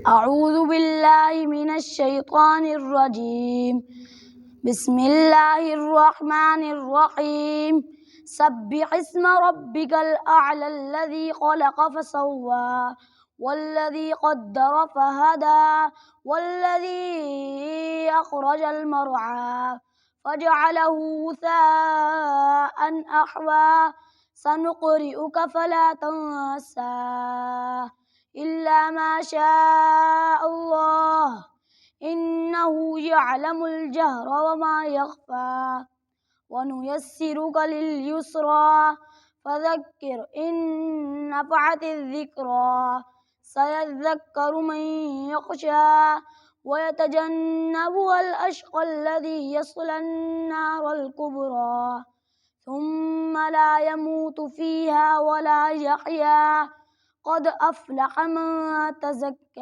أعوذ بالله من الشيطان الرجيم. بسم الله الرحمن الرحيم. سبح اسم ربك الأعلى الذي خلق فسوى والذي قدر فهدى والذي أخرج المرعى فجعله غثاء أحوى سنقرئك فلا تنسى إلا ما شاء الله إنه يعلم الجهر وما يخفى ونيسرك لليسرى فذكر إن نفعت الذكرى سيذكر من يخشى ويتجنبها الأشقى الذي يصلى النار الكبرى ثم لا يموت فيها ولا يحيا قد أفلح من تزكى